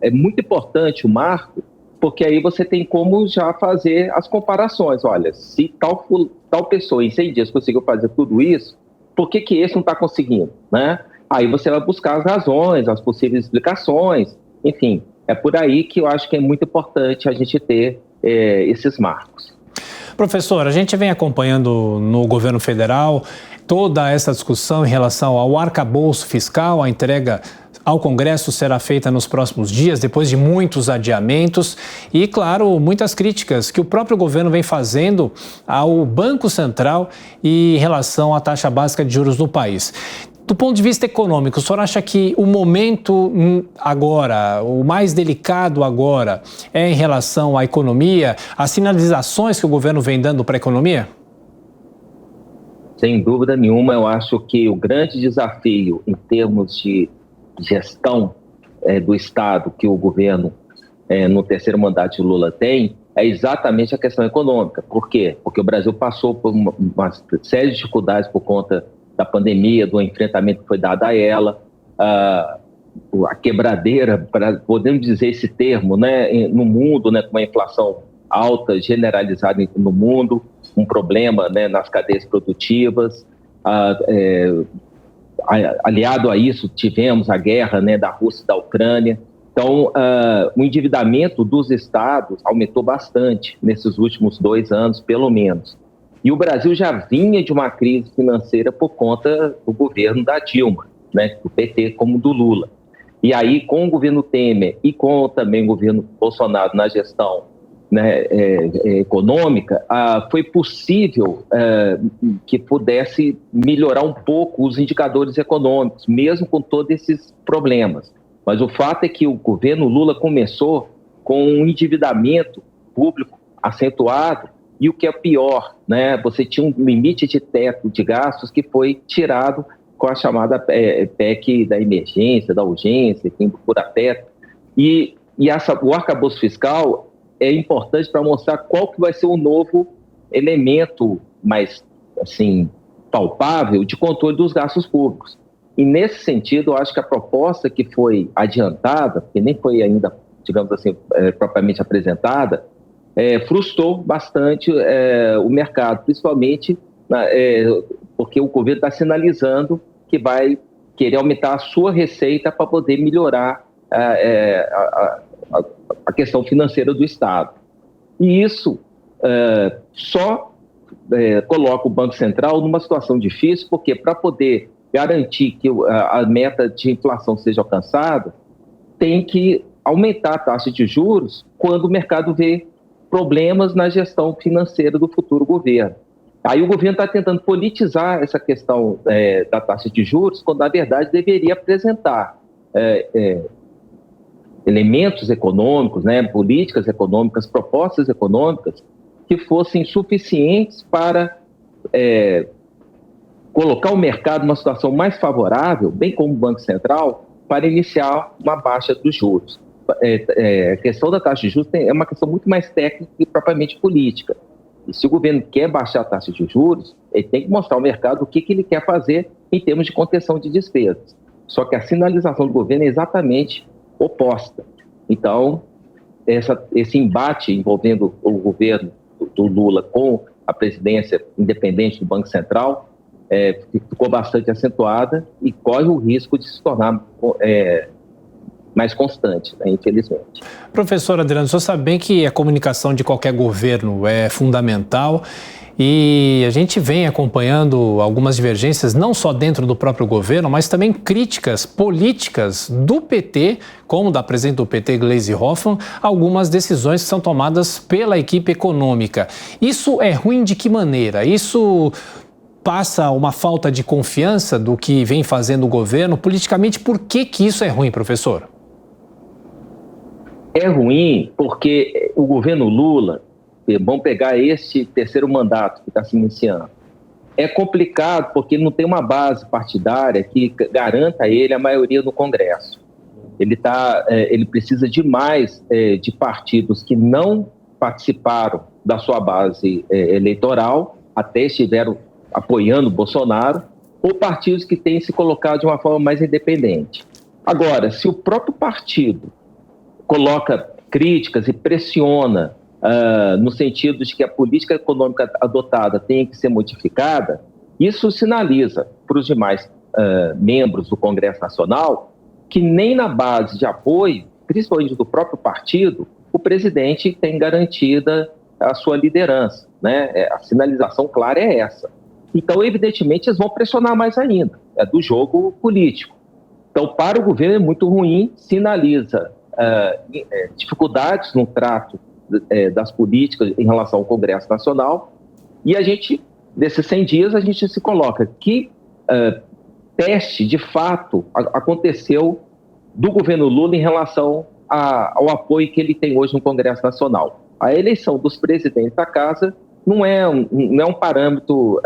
é muito importante o marco, porque aí você tem como já fazer as comparações. Olha, se tal pessoa em 100 dias conseguiu fazer tudo isso, por que esse não está conseguindo, né? Aí você vai buscar as razões, as possíveis explicações, enfim. É por aí que eu acho que é muito importante a gente ter esses marcos. Professor, a gente vem acompanhando no governo federal toda essa discussão em relação ao arcabouço fiscal. A entrega ao Congresso será feita nos próximos dias, depois de muitos adiamentos e, claro, muitas críticas que o próprio governo vem fazendo ao Banco Central em relação à taxa básica de juros no país. Do ponto de vista econômico, o senhor acha que o momento agora, o mais delicado agora, é em relação à economia, as sinalizações que o governo vem dando para a economia? Sem dúvida nenhuma, eu acho que o grande desafio em termos de gestão do Estado que o governo, no terceiro mandato de Lula, tem, é exatamente a questão econômica. Por quê? Porque o Brasil passou por uma série de dificuldades por conta da pandemia, do enfrentamento que foi dado a ela, a quebradeira, podemos dizer esse termo, né, no mundo, né, com uma inflação alta, generalizada no mundo, um problema, né, nas cadeias produtivas. Aliado a isso, tivemos a guerra, né, da Rússia e da Ucrânia. Então, o endividamento dos estados aumentou bastante nesses últimos 2 anos, pelo menos. E o Brasil já vinha de uma crise financeira por conta do governo da Dilma, né, do PT como do Lula. E aí, com o governo Temer e com também o governo Bolsonaro na gestão, né, econômica, foi possível que pudesse melhorar um pouco os indicadores econômicos, mesmo com todos esses problemas. Mas o fato é que o governo Lula começou com um endividamento público acentuado e o que é pior, né, você tinha um limite de teto de gastos que foi tirado com a chamada PEC da emergência, da urgência, enfim, do fura-teto. E o arcabouço fiscal é importante para mostrar qual que vai ser o novo elemento mais, assim, palpável de controle dos gastos públicos. E nesse sentido, eu acho que a proposta que foi adiantada, que nem foi ainda, digamos assim, propriamente apresentada, frustrou bastante o mercado, principalmente porque o governo está sinalizando que vai querer aumentar a sua receita para poder melhorar a questão financeira do Estado. E isso só coloca o Banco Central numa situação difícil, porque para poder garantir que a meta de inflação seja alcançada, tem que aumentar a taxa de juros quando o mercado vê problemas na gestão financeira do futuro governo. Aí o governo está tentando politizar essa questão da taxa de juros, quando na verdade deveria apresentar elementos econômicos, né, políticas econômicas, propostas econômicas que fossem suficientes para colocar o mercado numa situação mais favorável, bem como o Banco Central, para iniciar uma baixa dos juros. A questão da taxa de juros é uma questão muito mais técnica e propriamente política. E se o governo quer baixar a taxa de juros, ele tem que mostrar ao mercado o que ele quer fazer em termos de contenção de despesas. Só que a sinalização do governo é exatamente oposta. Então, esse embate envolvendo o governo do Lula com a presidência independente do Banco Central ficou bastante acentuada e corre o risco de se tornar mais constante, né, infelizmente. Professor Adriano, o senhor sabe bem que a comunicação de qualquer governo é fundamental e a gente vem acompanhando algumas divergências, não só dentro do próprio governo, mas também críticas políticas do PT, como da presidente do PT, Gleisi Hoffmann, algumas decisões que são tomadas pela equipe econômica. Isso é ruim de que maneira? Isso passa uma falta de confiança do que vem fazendo o governo? Politicamente, por que isso é ruim, professor? É ruim porque o governo Lula, vamos pegar esse terceiro mandato que está se iniciando, é complicado porque não tem uma base partidária que garanta a ele a maioria no Congresso. Ele precisa demais de partidos que não participaram da sua base eleitoral, até estiveram apoiando o Bolsonaro, ou partidos que têm se colocado de uma forma mais independente. Agora, se o próprio partido coloca críticas e pressiona no sentido de que a política econômica adotada tem que ser modificada, isso sinaliza para os demais membros do Congresso Nacional que nem na base de apoio, principalmente do próprio partido, o presidente tem garantida a sua liderança, né? A sinalização clara é essa. Então, evidentemente, eles vão pressionar mais ainda, é do jogo político. Então, para o governo é muito ruim, sinaliza dificuldades no trato das políticas em relação ao Congresso Nacional, e a gente, nesses 100 dias, a gente se coloca que teste, de fato, aconteceu do governo Lula em relação ao apoio que ele tem hoje no Congresso Nacional. A eleição dos presidentes da casa não é um parâmetro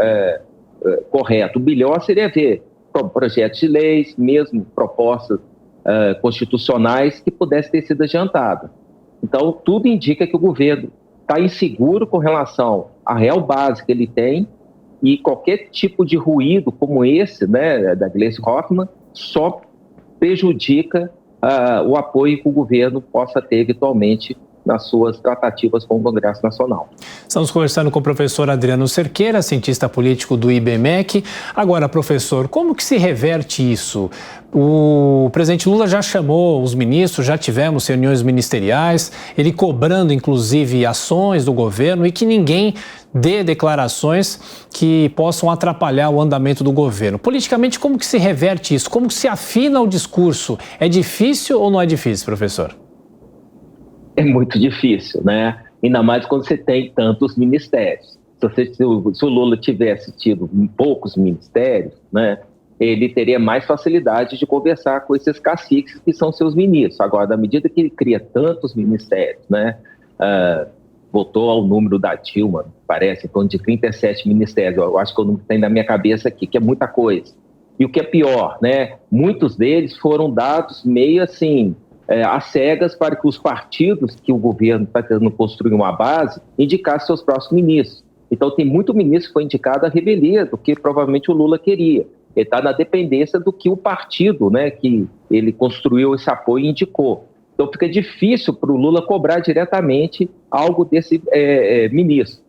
correto. O melhor seria ver projetos de leis, mesmo propostas constitucionais que pudessem ter sido adiantadas. Então, tudo indica que o governo está inseguro com relação à real base que ele tem, e qualquer tipo de ruído como esse, né, da Gleisi Hoffmann, só prejudica o apoio que o governo possa ter eventualmente nas suas tratativas com o Congresso Nacional. Estamos conversando com o professor Adriano Cerqueira, cientista político do IBMEC. Agora, professor, como que se reverte isso? O presidente Lula já chamou os ministros, já tivemos reuniões ministeriais, ele cobrando, inclusive, ações do governo e que ninguém dê declarações que possam atrapalhar o andamento do governo. Politicamente, como que se reverte isso? Como que se afina o discurso? É difícil ou não é difícil, professor? É muito difícil, né? Ainda mais quando você tem tantos ministérios. Se o Lula tivesse tido poucos ministérios, né, ele teria mais facilidade de conversar com esses caciques que são seus ministros. Agora, na medida que ele cria tantos ministérios, né, voltou ao número da Dilma, parece, em torno de 37 ministérios. Eu acho que o número que tem na minha cabeça aqui, que é muita coisa. E o que é pior, né, muitos deles foram dados meio assim, às cegas, para que os partidos que o governo está tentando construir uma base indicassem seus próximos ministros. Então, tem muito ministro que foi indicado à revelia do que provavelmente o Lula queria. Ele está na dependência do que o partido, né, que ele construiu esse apoio indicou. Então, fica difícil para o Lula cobrar diretamente algo desse ministro.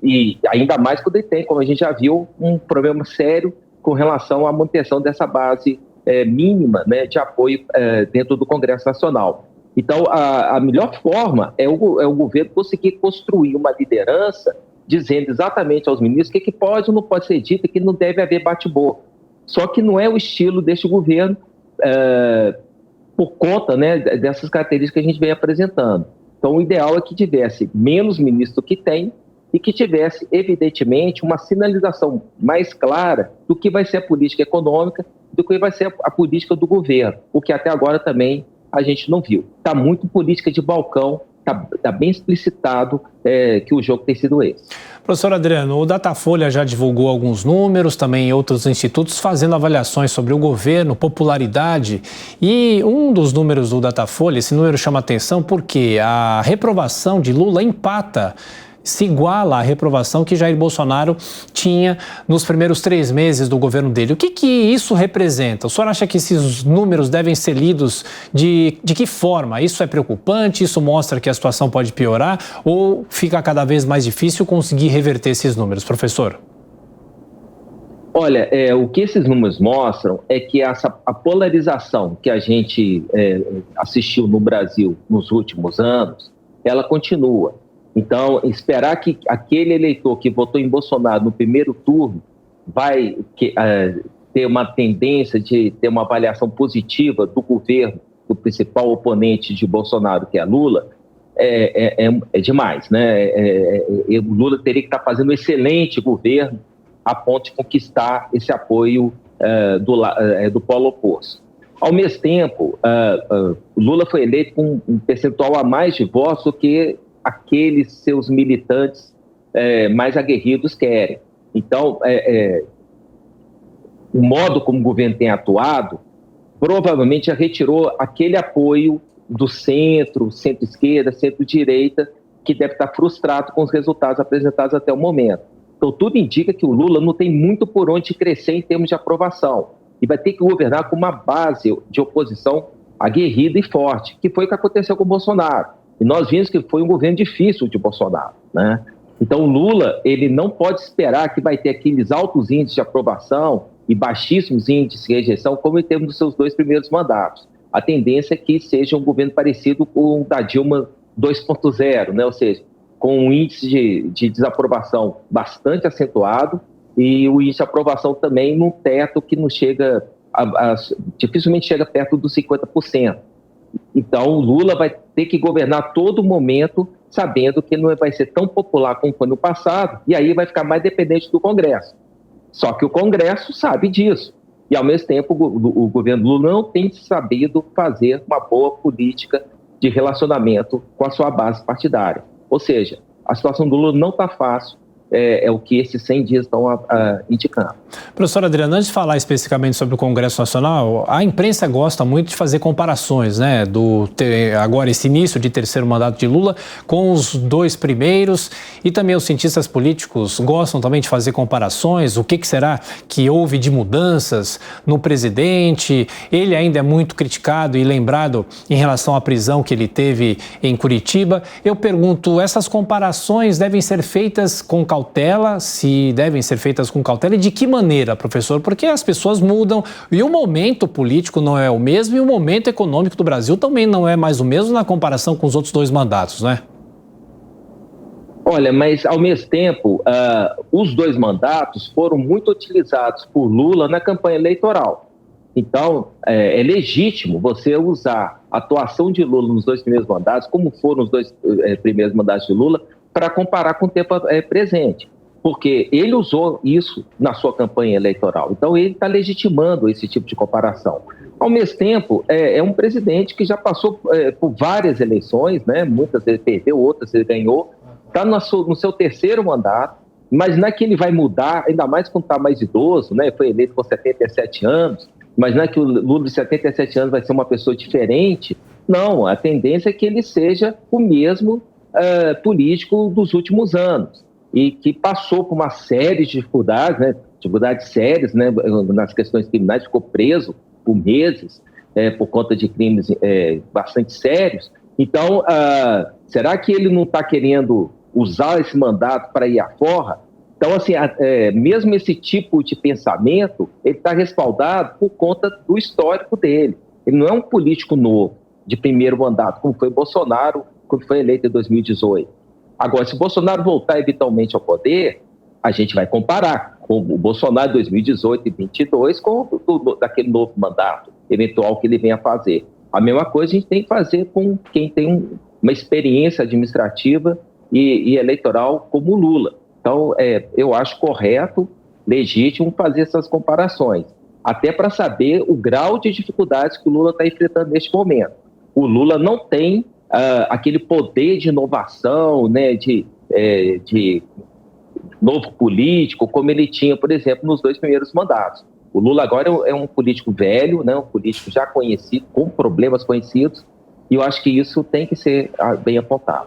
E ainda mais quando ele tem, como a gente já viu, um problema sério com relação à manutenção dessa base mínima, né, de apoio dentro do Congresso Nacional. Então, a melhor forma é o governo conseguir construir uma liderança dizendo exatamente aos ministros o que pode ou não pode ser dito e que não deve haver bate-boca. Só que não é o estilo deste governo por conta, né, dessas características que a gente vem apresentando. Então, o ideal é que tivesse menos ministros do que tem e que tivesse, evidentemente, uma sinalização mais clara do que vai ser a política econômica, do que vai ser a política do governo, o que até agora também a gente não viu. Está muito política de balcão, está bem explicitado que o jogo tem sido esse. Professor Adriano, o Datafolha já divulgou alguns números, também outros institutos fazendo avaliações sobre o governo, popularidade, e um dos números do Datafolha, esse número chama atenção porque a reprovação de Lula empata, se iguala à reprovação que Jair Bolsonaro tinha nos primeiros 3 meses do governo dele. O que isso representa? O senhor acha que esses números devem ser lidos de que forma? Isso é preocupante? Isso mostra que a situação pode piorar? Ou fica cada vez mais difícil conseguir reverter esses números, professor? Olha, o que esses números mostram é que a polarização que a gente assistiu no Brasil nos últimos anos, ela continua. Então, esperar que aquele eleitor que votou em Bolsonaro no primeiro turno vai ter uma tendência de ter uma avaliação positiva do governo, do principal oponente de Bolsonaro, que é Lula, é demais, né? O Lula teria que estar fazendo um excelente governo a ponto de conquistar esse apoio do polo oposto. Ao mesmo tempo, Lula foi eleito com um percentual a mais de votos do que aqueles seus militantes mais aguerridos querem. Então, o modo como o governo tem atuado provavelmente já retirou aquele apoio do centro, centro-esquerda, centro-direita, que deve estar frustrado com os resultados apresentados até o momento. Então, tudo indica que o Lula não tem muito por onde crescer em termos de aprovação e vai ter que governar com uma base de oposição aguerrida e forte, que foi o que aconteceu com o Bolsonaro. E nós vimos que foi um governo difícil de Bolsonaro, né? Então, o Lula, ele não pode esperar que vai ter aqueles altos índices de aprovação e baixíssimos índices de rejeição, como ele teve nos seus 2 primeiros mandatos. A tendência é que seja um governo parecido com o da Dilma 2.0, né? Ou seja, com um índice de desaprovação bastante acentuado e o índice de aprovação também num teto que não chega, dificilmente chega perto dos 50%. Então, o Lula vai ter que governar todo momento sabendo que não vai ser tão popular como foi no passado, e aí vai ficar mais dependente do Congresso. Só que o Congresso sabe disso. E, ao mesmo tempo, o governo Lula não tem sabido fazer uma boa política de relacionamento com a sua base partidária. Ou seja, a situação do Lula não está fácil, é o que esses 100 dias estão indicando. Professor Adriano, antes de falar especificamente sobre o Congresso Nacional, a imprensa gosta muito de fazer comparações, né? Agora, esse início de terceiro mandato de Lula com os 2 primeiros, e também os cientistas políticos gostam também de fazer comparações. O que será que houve de mudanças no presidente? Ele ainda é muito criticado e lembrado em relação à prisão que ele teve em Curitiba. Eu pergunto, essas comparações devem ser feitas com cautela, se devem ser feitas com cautela, e de que maneira, professor? Porque as pessoas mudam e o momento político não é o mesmo e o momento econômico do Brasil também não é mais o mesmo na comparação com os outros 2 mandatos, né? Olha, mas ao mesmo tempo, os 2 mandatos foram muito utilizados por Lula na campanha eleitoral. Então, é legítimo você usar a atuação de Lula nos 2 primeiros mandatos, como foram os 2 primeiros mandatos de Lula, para comparar com o tempo presente, porque ele usou isso na sua campanha eleitoral. Então, ele está legitimando esse tipo de comparação. Ao mesmo tempo, é um presidente que já passou por várias eleições, né? Muitas ele perdeu, outras ele ganhou, está no seu 3º mandato. Imaginar que ele vai mudar, ainda mais quando está mais idoso, né? Foi eleito com 77 anos, imaginar que o Lula de 77 anos vai ser uma pessoa diferente. Não, a tendência é que ele seja o mesmo político dos últimos anos e que passou por uma série de dificuldades, né, dificuldades sérias, né, nas questões criminais, ficou preso por meses por conta de crimes bastante sérios. Então, será que ele não está querendo usar esse mandato para ir à forra? Então, assim, mesmo esse tipo de pensamento, ele está respaldado por conta do histórico dele. Ele não é um político novo, de primeiro mandato, como foi Bolsonaro, quando foi eleito em 2018. Agora, se Bolsonaro voltar eventualmente ao poder, a gente vai comparar com o Bolsonaro de 2018 e 2022 com daquele novo mandato eventual que ele venha a fazer. A mesma coisa a gente tem que fazer com quem tem uma experiência administrativa e eleitoral como o Lula. Então, eu acho correto, legítimo fazer essas comparações, até para saber o grau de dificuldades que o Lula está enfrentando neste momento. O Lula não tem aquele poder de inovação, né, de novo político, como ele tinha, por exemplo, nos 2 primeiros mandatos. O Lula agora é um político velho, né, um político já conhecido, com problemas conhecidos, e eu acho que isso tem que ser bem apontado.